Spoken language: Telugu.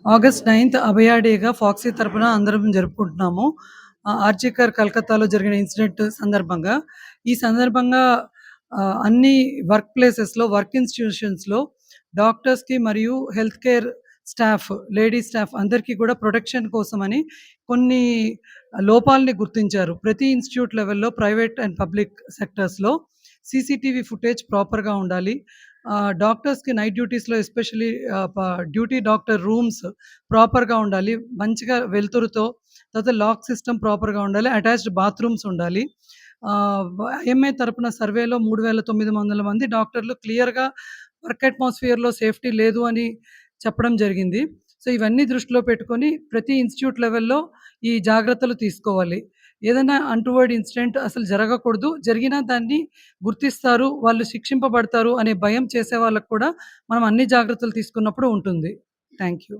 ఆగస్ట్ 9థ్ అభయ డేగా ఫాక్సీ తరపున అందరం జరుపుకుంటున్నాము. ఆర్జికర్ కలకత్తాలో జరిగిన ఇన్సిడెంట్ సందర్భంగా. ఈ సందర్భంగా అన్ని వర్క్ ప్లేసెస్‌లో, వర్క్ ఇన్‌స్టిట్యూషన్స్‌లో డాక్టర్స్‌కి మరియు health care staff, lady staff అందరికీ కూడా ప్రొటెక్షన్ కోసమని కొన్ని లోపాలని గుర్తించారు. ప్రతి ఇన్‌స్టిట్యూట్ లెవెల్‌లో ప్రైవేట్ అండ్ పబ్లిక్ సెక్టార్స్‌లో సీసీటీవీ ఫుటేజ్ ప్రాపర్‌గా ఉండాలి. డాక్టర్స్‌కి నైట్ డ్యూటీస్‌లో ఎస్పెషల్లీ డ్యూటీ డాక్టర్ రూమ్స్ ప్రాపర్‌గా ఉండాలి. మంచిగా వెలుతురుతో, తర్వాత లాక్ సిస్టమ్ ప్రాపర్‌గా ఉండాలి. అటాచ్డ్ బాత్రూమ్స్ ఉండాలి. ఐఎంఏ తరపున సర్వేలో 3,900 మంది డాక్టర్లు క్లియర్‌గా వర్క్ అట్మాస్ఫియర్‌లో సేఫ్టీ లేదు అని చెప్పడం జరిగింది. సో, ఇవన్నీ దృష్టిలో పెట్టుకొని ప్రతి ఇన్‌స్టిట్యూట్ లెవెల్‌లో ఈ జాగ్రత్తలు తీసుకోవాలి. ఏదైనా అన్‌టువర్డ్ ఇన్సిడెంట్ అసలు జరగకూడదు. జరిగినా దాన్ని గుర్తిస్తారు, వాళ్ళు శిక్షింపబడతారు అనే భయం చేసే వాళ్ళకి కూడా మనం అన్ని జాగ్రత్తలు తీసుకున్నప్పుడు ఉంటుంది. Thank you.